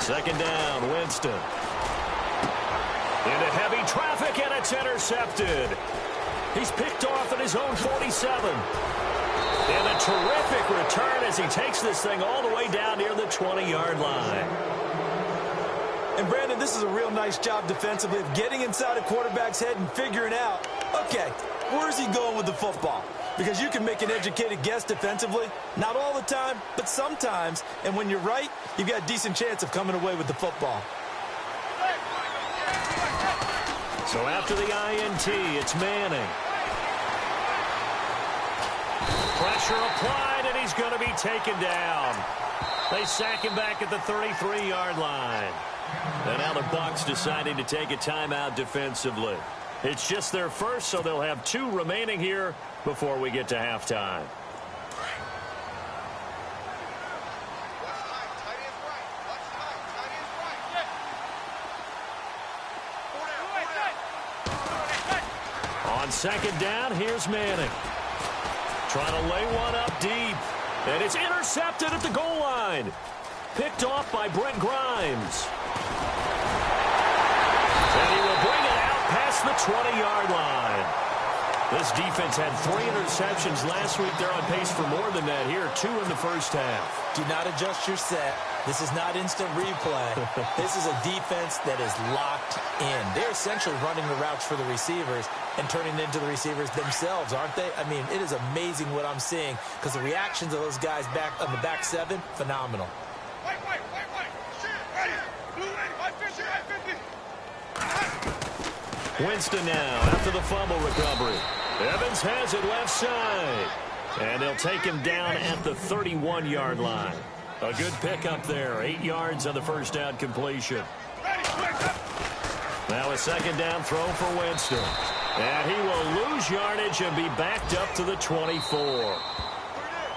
Second down, Winston. Into heavy traffic, and it's intercepted. He's picked off at his own 47. And a terrific return as he takes this thing all the way down near the 20-yard line. And, Brandon, this is a real nice job defensively of getting inside a quarterback's head and figuring out, okay, where's he going with the football? Because you can make an educated guess defensively, not all the time, but sometimes. And when you're right, you've got a decent chance of coming away with the football. So after the INT, it's Manning. Pressure applied, and he's going to be taken down. They sack him back at the 33-yard line. And now the Bucs deciding to take a timeout defensively. It's just their first, so they'll have 2 remaining here before we get to halftime. On second down, here's Manning. Trying to lay one up deep. And it's intercepted at the goal line. Picked off by Brent Grimes. And he will bring it out past the 20-yard line. This defense had 3 interceptions last week. They're on pace for more than that here. 2 in the first half. Do not adjust your set. This is not instant replay. This is a defense that is locked in. They're essentially running the routes for the receivers and turning it into the receivers themselves, aren't they? I mean, it is amazing what I'm seeing because the reactions of those guys back on the back 7, phenomenal. Winston now after the fumble recovery. Evans has it left side. And they'll take him down at the 31-yard line. A good pickup there. 8 yards on the first down completion. Now a second down throw for Winston. And he will lose yardage and be backed up to the 24.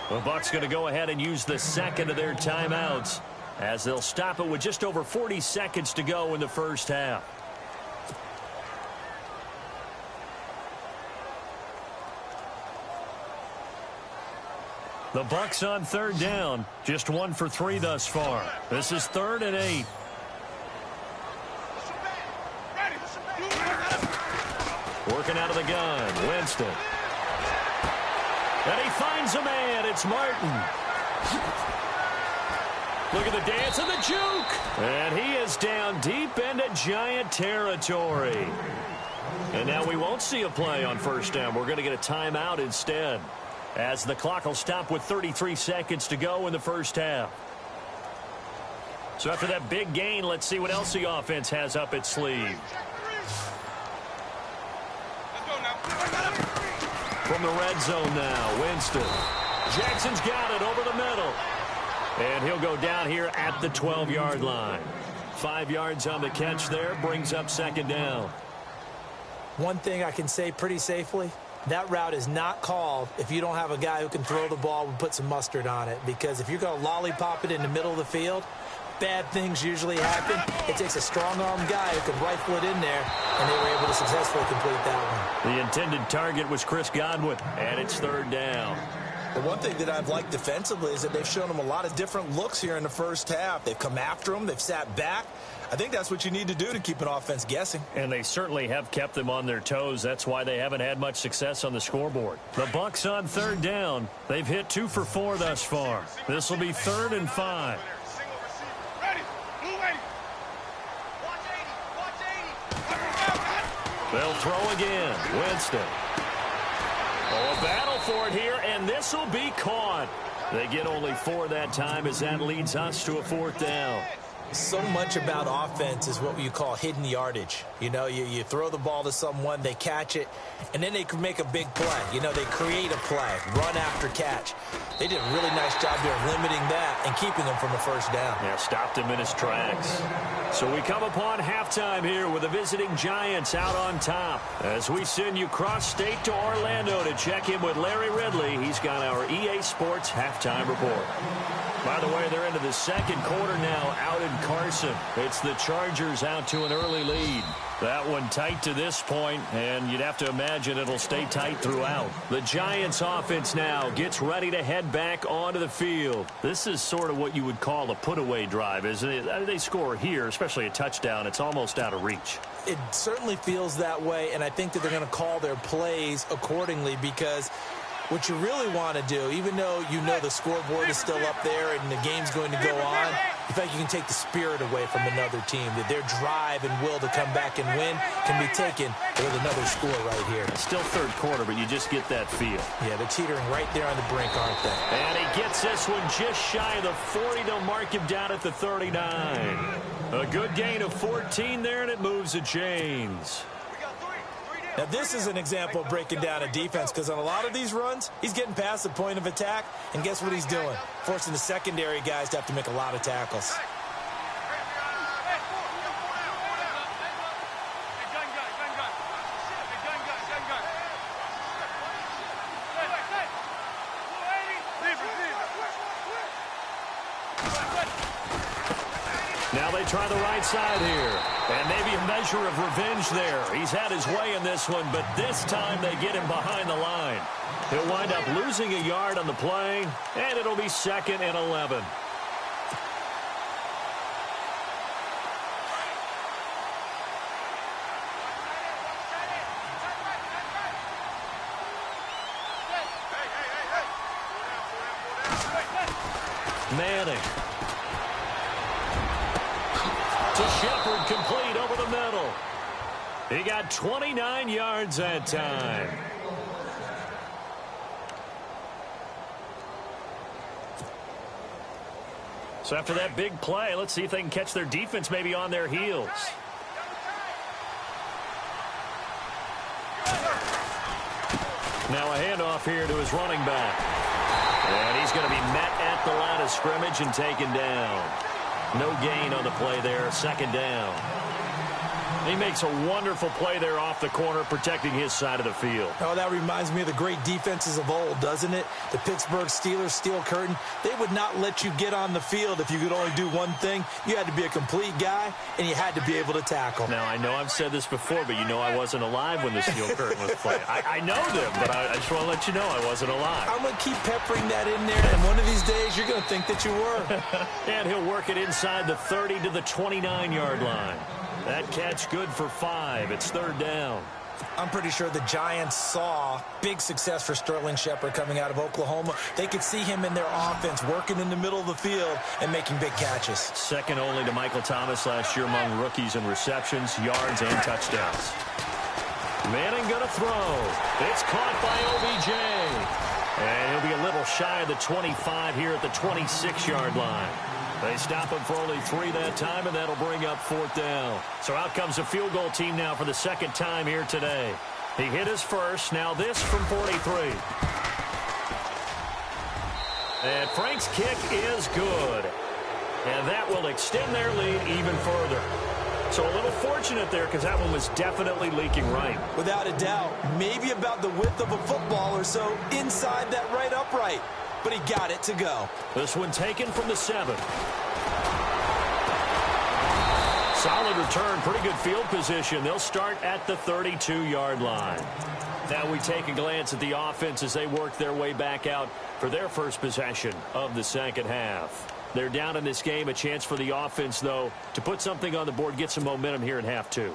The Bucs going to go ahead and use the second of their timeouts as they'll stop it with just over 40 seconds to go in the first half. The Bucs on third down, just 1 for 3 thus far. This is 3rd and 8. Working out of the gun, Winston. And he finds a man. It's Martin. Look at the dance and the juke. And he is down deep into Giant territory. And now we won't see a play on first down. We're going to get a timeout instead, as the clock will stop with 33 seconds to go in the first half. So after that big gain, let's see what else the offense has up its sleeve. From the red zone now, Winston. Jackson's got it over the middle. And he'll go down here at the 12-yard line. 5 yards on the catch there, brings up second down. One thing I can say pretty safely, that route is not called if you don't have a guy who can throw the ball and put some mustard on it. Because if you're going to lollipop it in the middle of the field, bad things usually happen. It takes a strong-armed guy who can rifle it in there, and they were able to successfully complete that one. The intended target was Chris Godwin, and it's third down. The one thing that I've liked defensively is that they've shown them a lot of different looks here in the first half. They've come after them. They've sat back. I think that's what you need to do to keep an offense guessing. And they certainly have kept them on their toes. That's why they haven't had much success on the scoreboard. The Bucs on third down. They've hit 2 for 4 thus far. This will be 3rd and 5. They'll throw again. Winston. Oh, a battle for it here, and this will be caught. They get only 4 that time as that leads us to a 4th down. So much about offense is what you call hidden yardage. You know, you throw the ball to someone, they catch it, and then they can make a big play. You know, they create a play, run after catch. They did a really nice job there of limiting that and keeping them from the first down. Yeah, stopped him in his tracks. So we come upon halftime here with the visiting Giants out on top. As we send you cross-state to Orlando to check in with Larry Ridley. He's got our EA Sports halftime report. By the way, they're into the second quarter now out in Carson. It's the Chargers out to an early lead. That one tight to this point, and you'd have to imagine it'll stay tight throughout. The Giants offense now gets ready to head back onto the field. This is sort of what you would call a put-away drive, isn't it? They score here, especially a touchdown. It's almost out of reach. It certainly feels that way, and I think that they're going to call their plays accordingly, because what you really want to do, even though you know the scoreboard is still up there and the game's going to go on, you think you can take the spirit away from another team, that their drive and will to come back and win can be taken with another score right here. It's still third quarter, but you just get that feel. Yeah, they're teetering right there on the brink, aren't they? And he gets this one just shy of the 40 to mark him down at the 39. A good gain of 14 there, and it moves the chains. Now, this is an example of breaking down a defense, because on a lot of these runs, he's getting past the point of attack, and guess what he's doing? Forcing the secondary guys to have to make a lot of tackles. Now they try the right side here. And maybe a measure of revenge there. He's had his way in this one, but this time they get him behind the line. He'll wind up losing a yard on the play, and it'll be 2nd and 11. Manning. To Shepard, complete over the middle. He got 29 yards that time. So after that big play, let's see if they can catch their defense maybe on their heels. Now a handoff here to his running back. And he's going to be met at the line of scrimmage and taken down. No gain on the play there, 2nd down. He makes a wonderful play there off the corner, protecting his side of the field. Oh, that reminds me of the great defenses of old, doesn't it? The Pittsburgh Steelers, steel curtain. They would not let you get on the field if you could only do one thing. You had to be a complete guy, and you had to be able to tackle. Now, I know I've said this before, but you know I wasn't alive when the steel curtain was played. I know them, but I just want to let you know I wasn't alive. I'm going to keep peppering that in there, and one of these days you're going to think that you were. And he'll work it inside the 30 to the 29-yard line. That catch good for 5. It's 3rd down. I'm pretty sure the Giants saw big success for Sterling Shepard coming out of Oklahoma. They could see him in their offense working in the middle of the field and making big catches. Second only to Michael Thomas last year among rookies in receptions, yards, and touchdowns. Manning going to throw. It's caught by OBJ. And he'll be a little shy of the 25 here at the 26-yard line. They stop him for only 3 that time, and that'll bring up 4th down. So out comes the field goal team now for the 2nd time here today. He hit his first. Now this from 43. And Frank's kick is good. And that will extend their lead even further. So a little fortunate there, because that one was definitely leaking right. Without a doubt. Maybe about the width of a football or so inside that right upright. But he got it to go. This one taken from the 7. Solid return, pretty good field position. They'll start at the 32-yard line. Now we take a glance at the offense as they work their way back out for their first possession of the 2nd half. They're down in this game. A chance for the offense, though, to put something on the board, get some momentum here in half 2.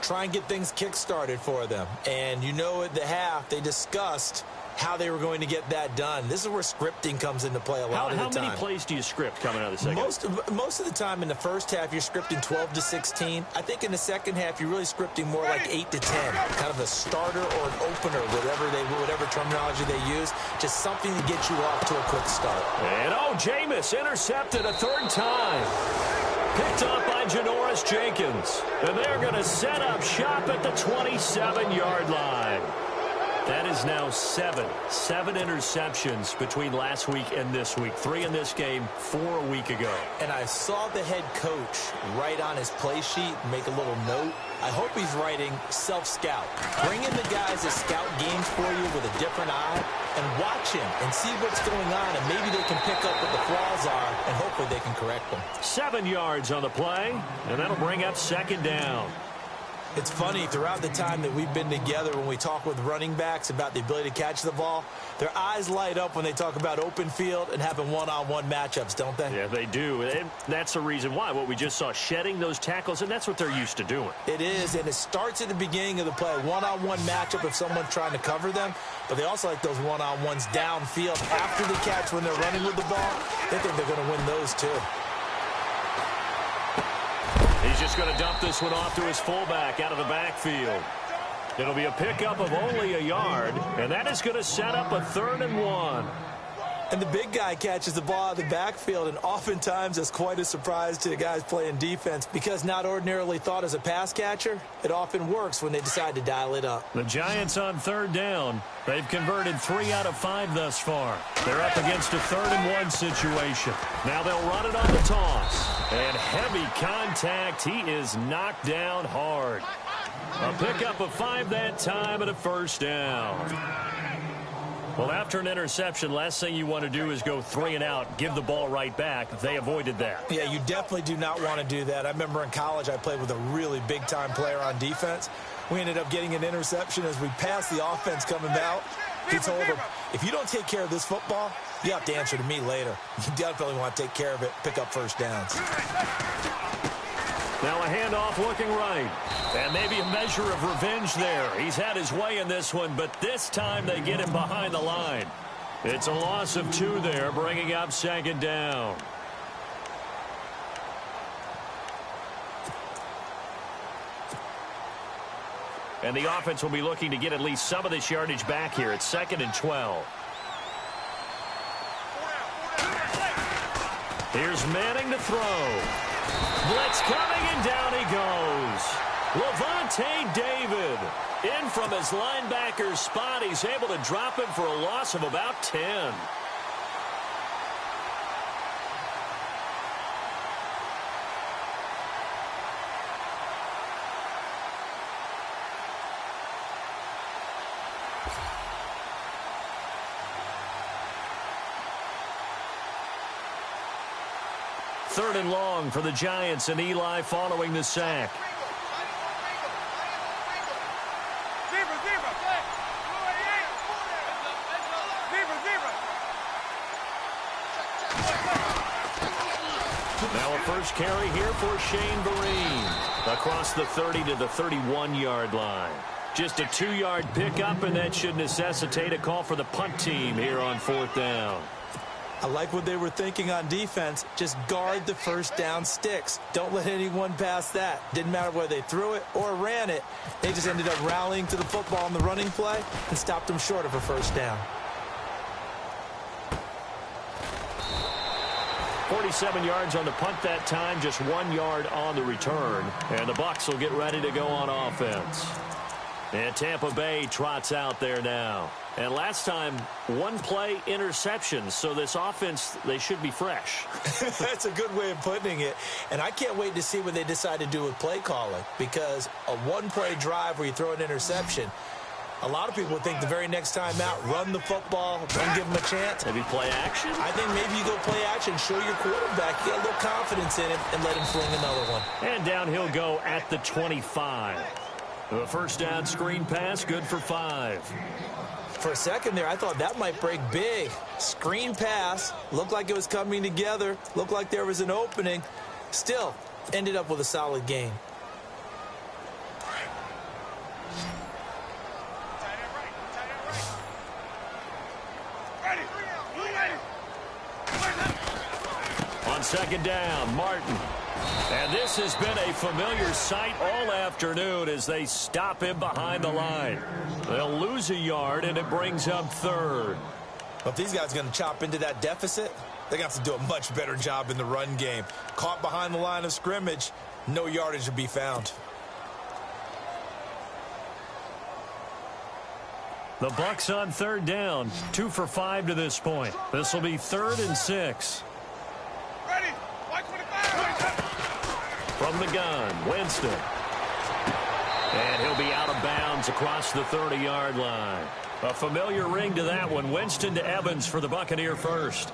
Try and get things kick-started for them. And you know at the half they discussed how they were going to get that done. This is where scripting comes into play a lot of the time. How many plays do you script coming out of the 2nd? Most of the time in the first half, you're scripting 12 to 16. I think in the 2nd half, you're really scripting more like 8 to 10. Kind of a starter or an opener, whatever terminology they use. Just something to get you off to a quick start. And Jameis intercepted a 3rd time. Picked up by Janoris Jenkins. And they're going to set up shop at the 27-yard line. That is now 7 interceptions between last week and this week. 3 in this game, 4 a week ago. And I saw the head coach write on his play sheet, make a little note. I hope he's writing self-scout. Bring in the guys that scout games for you with a different eye and watch him and see what's going on, and maybe they can pick up what the flaws are, and hopefully they can correct them. 7 yards on the play, and that'll bring up 2nd down. It's funny, throughout the time that we've been together, when we talk with running backs about the ability to catch the ball, their eyes light up when they talk about open field and having one-on-one matchups, don't they? Yeah, they do. And that's the reason why. What we just saw, shedding those tackles, and that's what they're used to doing. It is, and it starts at the beginning of the play. One-on-one matchup if someone's trying to cover them, but they also like those one-on-ones downfield after the catch when they're running with the ball. They think they're going to win those too. He's just going to dump this one off to his fullback out of the backfield. It'll be a pickup of only a yard, and that is going to set up a 3rd and 1. And the big guy catches the ball out of the backfield, and oftentimes it's quite a surprise to the guys playing defense because not ordinarily thought as a pass catcher, it often works when they decide to dial it up. The Giants on 3rd down. They've converted 3 out of 5 thus far. They're up against a 3rd and 1 situation. Now they'll run it on the toss. And heavy contact. He is knocked down hard. A pickup of 5 that time and a 1st down. Well, after an interception, last thing you want to do is go 3 and out, give the ball right back. They avoided that. Yeah, you definitely do not want to do that. I remember in college I played with a really big-time player on defense. We ended up getting an interception as we passed the offense coming out. He told him, if you don't take care of this football, you have to answer to me later. You definitely want to take care of it, pick up 1st downs. Now a handoff looking right. And maybe a measure of revenge there. He's had his way in this one, but this time they get him behind the line. It's a loss of 2 there, bringing up 2nd down. And the offense will be looking to get at least some of this yardage back here. It's 2nd and 12. Here's Manning to throw. Blitz coming, and down he goes. Levante David in from his linebacker's spot. He's able to drop him for a loss of about 10. Third and long for the Giants, and Eli following the sack. Now a first carry here for Shane Vereen. Across the 30 to the 31-yard line. Just a 2-yard pickup, and that should necessitate a call for the punt team here on 4th down. I like what they were thinking on defense. Just guard the 1st down sticks. Don't let anyone pass that. Didn't matter whether they threw it or ran it. They just ended up rallying to the football on the running play and stopped them short of a 1st down. 47 yards on the punt that time, just 1 yard on the return. And the Bucs will get ready to go on offense. And Tampa Bay trots out there now. And last time, 1 play interception. So this offense, they should be fresh. That's a good way of putting it. And I can't wait to see what they decide to do with play calling. Because a 1-play drive where you throw an interception, a lot of people would think the very next time out, run the football, don't give them a chance. Maybe play action? I think maybe you go play action, show your quarterback, get a little confidence in him, and let him fling another one. And down he'll go at the 25. The 1st down screen pass, good for 5. For a second there, I thought that might break big. Screen pass, looked like it was coming together, looked like there was an opening. Still, ended up with a solid gain. On 2nd down, Martin. And this has been a familiar sight all afternoon as they stop him behind the line. They'll lose a yard, and it brings up 3rd. Well, if these guys are going to chop into that deficit, they're going to have to do a much better job in the run game. Caught behind the line of scrimmage, no yardage to be found. The Bucs on 3rd down, 2 for 5 to this point. This will be 3rd and 6. Ready. From the gun, Winston. And he'll be out of bounds across the 30-yard line. A familiar ring to that one. Winston to Evans for the Buccaneer first.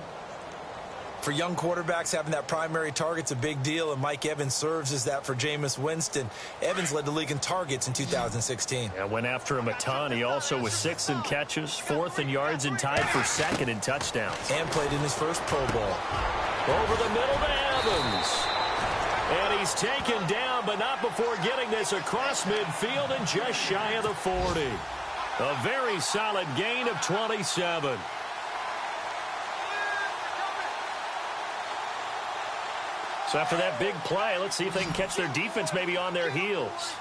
For young quarterbacks, having that primary target's a big deal, and Mike Evans serves as that for Jameis Winston. Evans led the league in targets in 2016. And went after him a ton. He also was 6th in catches, 4th in yards, and tied for 2nd in touchdowns. And played in his first Pro Bowl. Over the middle to Evans. And he's taken down, but not before getting this across midfield and just shy of the 40. A very solid gain of 27. So after that big play, let's see if they can catch their defense maybe on their heels.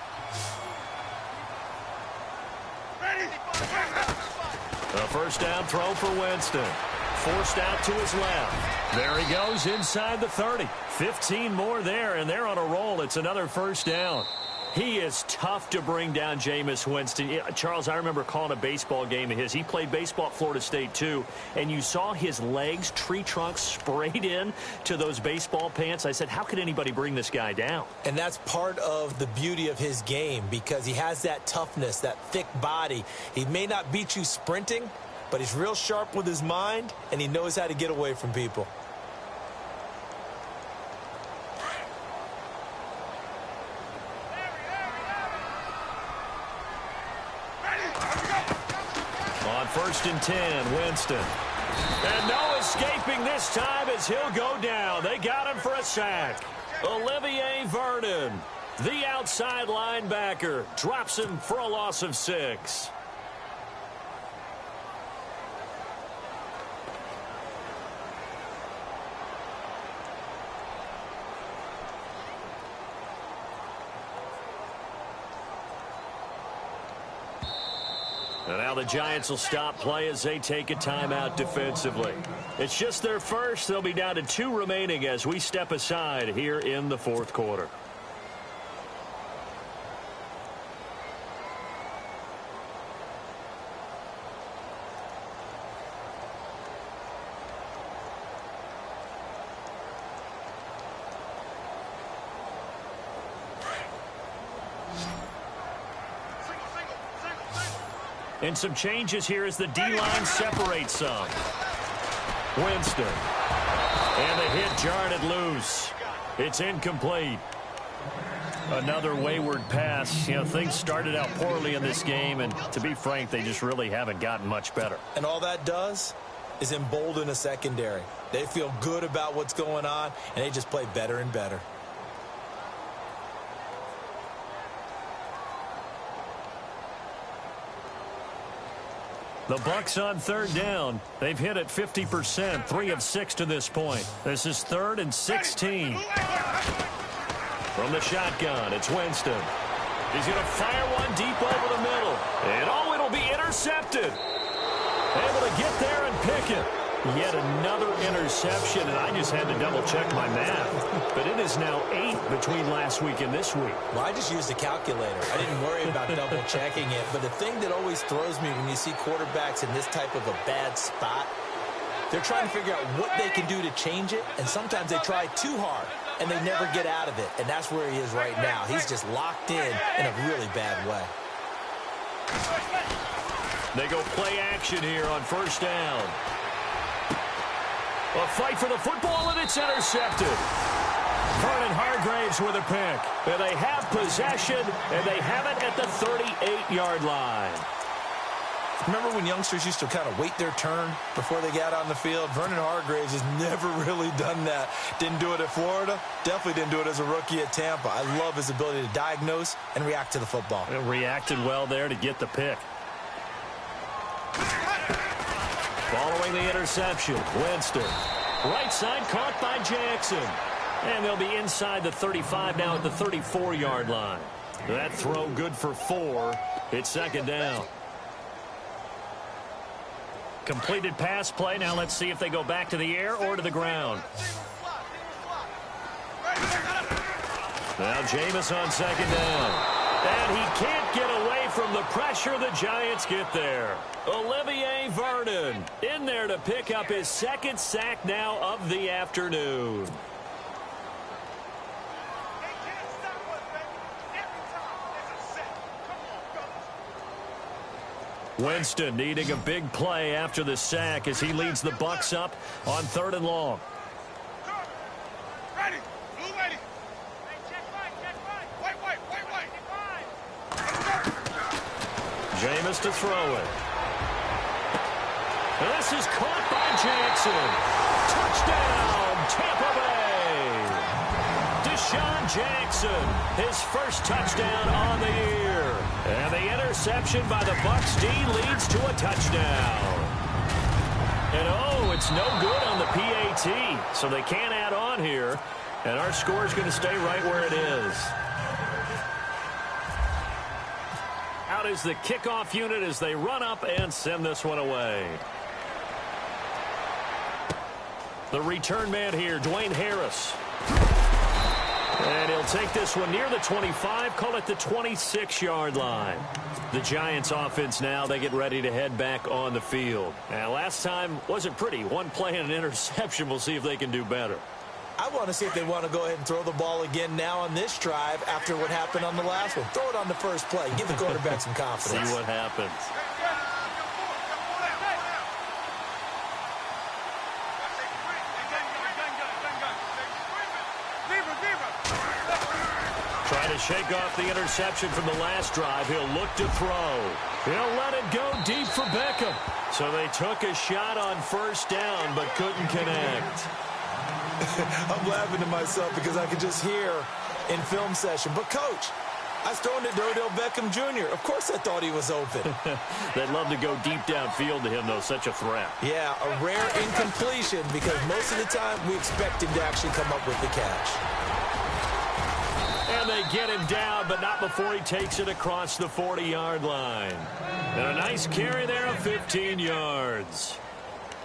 A first down throw for Winston. Forced out to his left. There he goes inside the 30. 15 more there, and they're on a roll. It's another first down. He is tough to bring down, Jameis Winston. Charles, I remember calling a baseball game of his. He played baseball at Florida State, too, and you saw his legs, tree trunks sprayed in to those baseball pants. I said, how could anybody bring this guy down? And that's part of the beauty of his game because he has that toughness, that thick body. He may not beat you sprinting, but he's real sharp with his mind, and he knows how to get away from people. On 1st and 10, Winston. And no escaping this time as he'll go down. They got him for a sack. Olivier Vernon, the outside linebacker, drops him for a loss of 6. And now the Giants will stop play as they take a timeout defensively. It's just their first. They'll be down to 2 remaining as we step aside here in the 4th quarter. And some changes here as the D-line separates some. Winston. And the hit jarred it loose. It's incomplete. Another wayward pass. You know, things started out poorly in this game, and to be frank, they just really haven't gotten much better. And all that does is embolden a secondary. They feel good about what's going on, and they just play better and better. The Bucs on 3rd down. They've hit it 50%, 3 of 6 to this point. This is 3rd and 16. From the shotgun, it's Winston. He's going to fire one deep over the middle. And oh, it'll be intercepted. Able to get there and pick it. Yet another interception, and I just had to double-check my math. But it is now 8 between last week and this week. Well, I just used a calculator. I didn't worry about double-checking it. But the thing that always throws me when you see quarterbacks in this type of a bad spot, they're trying to figure out what they can do to change it, and sometimes they try too hard, and they never get out of it. And that's where he is right now. He's just locked in a really bad way. They go play action here on 1st down. A fight for the football, and it's intercepted. Vernon Hargreaves with a pick. And they have possession, and they have it at the 38-yard line. Remember when youngsters used to kind of wait their turn before they got on the field? Vernon Hargreaves has never really done that. Didn't do it at Florida. Definitely didn't do it as a rookie at Tampa. I love his ability to diagnose and react to the football. It reacted well there to get the pick. Following the interception, Winston. Right side caught by Jackson. And they'll be inside the 35 now at the 34-yard line. That throw good for 4. It's 2nd down. Completed pass play. Now let's see if they go back to the air or to the ground. Now Jameis on 2nd down. And he can't get away from the pressure. The Giants get there. Olivier Vernon in there to pick up his 2nd sack now of the afternoon. Winston needing a big play after the sack as he leads the Bucs up on 3rd and long. Jameis to throw it. And this is caught by Jackson. Touchdown, Tampa Bay. Deshaun Jackson, his first touchdown on the year. And the interception by the Bucs D leads to a touchdown. And oh, it's no good on the PAT, so they can't add on here. And our score is going to stay right where it is. Out is the kickoff unit as they run up and send this one away. The return man here, Dwayne Harris. And he'll take this one near the 25, call it the 26-yard line. The Giants offense now, they get ready to head back on the field. Now, last time wasn't pretty. One play and an interception. We'll see if they can do better. I want to see if they want to go ahead and throw the ball again now on this drive after what happened on the last one. Throw it on the first play. Give the quarterback some confidence. See what happens. Trying to shake off the interception from the last drive. He'll look to throw. He'll let it go deep for Beckham. So they took a shot on first down but couldn't connect. I'm laughing to myself because I could just hear in film session. But, Coach, I was throwing to Odell Beckham Jr. Of course I thought he was open. They'd love to go deep downfield to him, though. Such a threat. Yeah, a rare incompletion because most of the time we expect him to actually come up with the catch. And they get him down, but not before he takes it across the 40-yard line. And a nice carry there of 15 yards.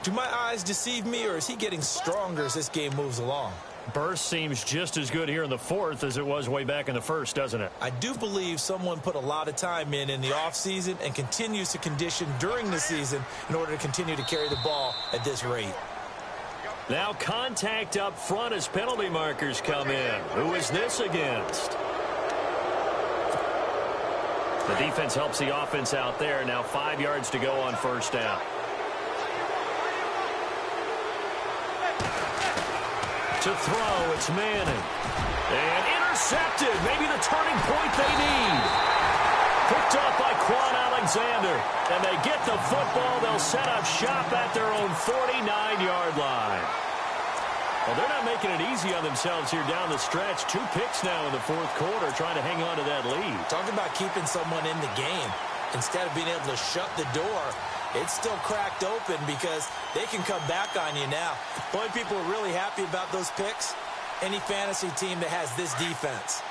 Do my eyes deceive me, or is he getting stronger as this game moves along? Burst seems just as good here in the fourth as it was way back in the first, doesn't it? I do believe someone put a lot of time in the offseason and continues to condition during the season in order to continue to carry the ball at this rate. Now contact up front as penalty markers come in. Who is this against? The defense helps the offense out there. Now 5 yards to go on first down. To throw, it's Manning. And intercepted. Maybe the turning point they need. Picked up by Quan Alexander. And they get the football. They'll set up shop at their own 49-yard line. Well, they're not making it easy on themselves here down the stretch. 2 picks now in the fourth quarter trying to hang on to that lead. Talking about keeping someone in the game. Instead of being able to shut the door, it's still cracked open because they can come back on you now. The only people who are really happy about those picks, any fantasy team that has this defense.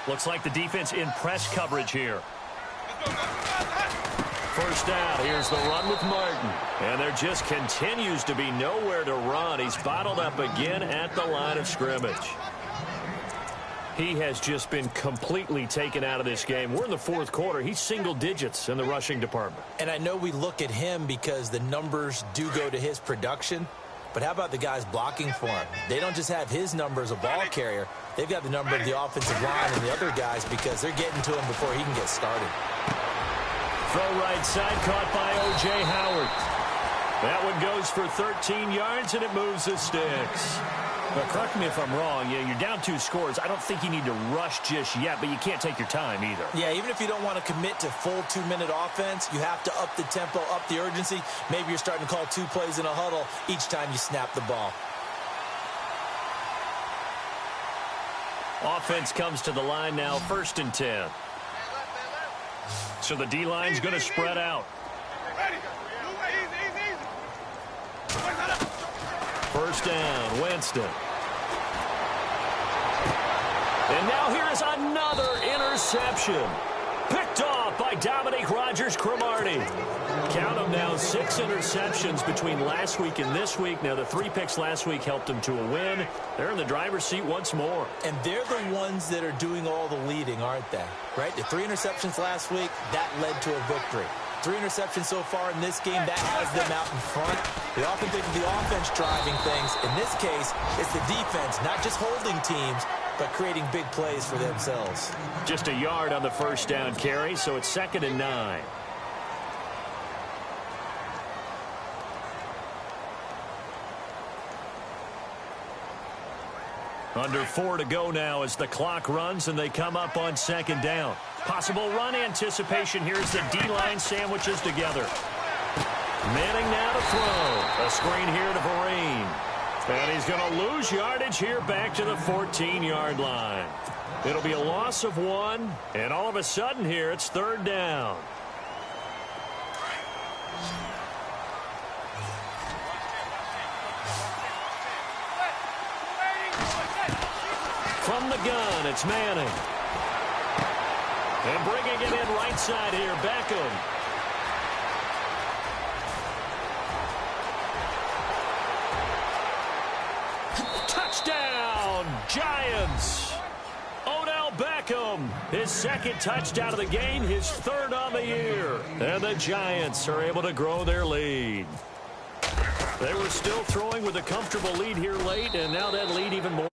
Looks like the defense in press coverage here. First down, here's the run with Martin. And there just continues to be nowhere to run. He's bottled up again at the line of scrimmage. He has just been completely taken out of this game. We're in the fourth quarter. He's single digits in the rushing department. And I know we look at him because the numbers do go to his production. But how about the guys blocking for him? They don't just have his number as a ball carrier. They've got the number of the offensive line and the other guys because they're getting to him before he can get started. Throw right side, caught by O.J. Howard. That one goes for 13 yards, and it moves the sticks. But correct me if I'm wrong. Yeah, you're down 2 scores. I don't think you need to rush just yet, but you can't take your time either. Yeah, even if you don't want to commit to full 2-minute offense, you have to up the tempo, up the urgency. Maybe you're starting to call 2 plays in a huddle each time you snap the ball. Offense comes to the line now, 1st and 10. So the D-line's going to spread out. First down, Winston. And now here is another interception. Picked off by Dominique Rodgers-Cromartie. Count them now, 6 interceptions between last week and this week. Now, the 3 picks last week helped them to a win. They're in the driver's seat once more. And they're the ones that are doing all the leading, aren't they? Right? The 3 interceptions last week, that led to a victory. 3 interceptions so far in this game, that has them out in front. We often think of the offense driving things. In this case, it's the defense, not just holding teams, but creating big plays for themselves. Just a yard on the first down carry, so it's 2nd and 9. Under 4 to go now as the clock runs and they come up on second down. Possible run anticipation here as the D-line sandwiches together. Manning now to throw. A screen here to Vereen. And he's going to lose yardage here back to the 14-yard line. It'll be a loss of 1, and all of a sudden here it's third down. From the gun, it's Manning. And bringing it in right side here, Beckham. Touchdown, Giants. Odell Beckham, his second touchdown of the game, his third on the year. And the Giants are able to grow their lead. They were still throwing with a comfortable lead here late, and now that lead even more.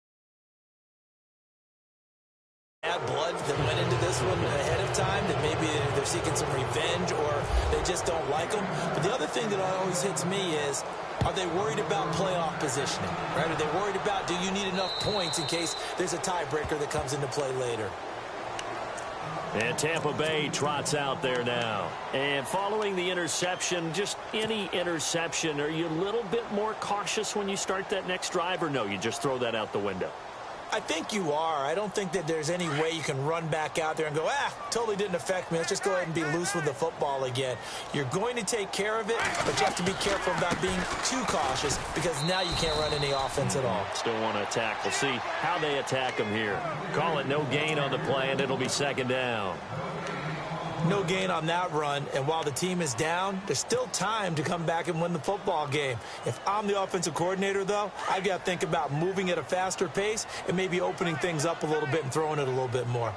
Bad blood that went into this one ahead of time, that maybe they're seeking some revenge or they just don't like them. But the other thing that always hits me is, are they worried about playoff positioning? Right? Are they worried about, do you need enough points in case there's a tiebreaker that comes into play later? And Tampa Bay trots out there now. And following the interception, just any interception, are you a little bit more cautious when you start that next drive, or no, you just throw that out the window? I think you are. I don't think that there's any way you can run back out there and go, totally didn't affect me. Let's just go ahead and be loose with the football again. You're going to take care of it, but you have to be careful about being too cautious because now you can't run any offense at all. Still want to attack. We'll see how they attack them here. Call it no gain on the play, and it'll be second down. No gain on that run, and while the team is down, there's still time to come back and win the football game. If I'm the offensive coordinator, though, I've got to think about moving at a faster pace and maybe opening things up a little bit and throwing it a little bit more.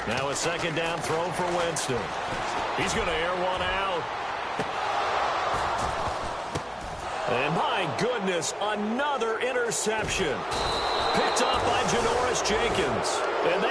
Now a second down throw for Winston. He's going to air one out. And my goodness, another interception. Picked up by Janoris Jenkins. And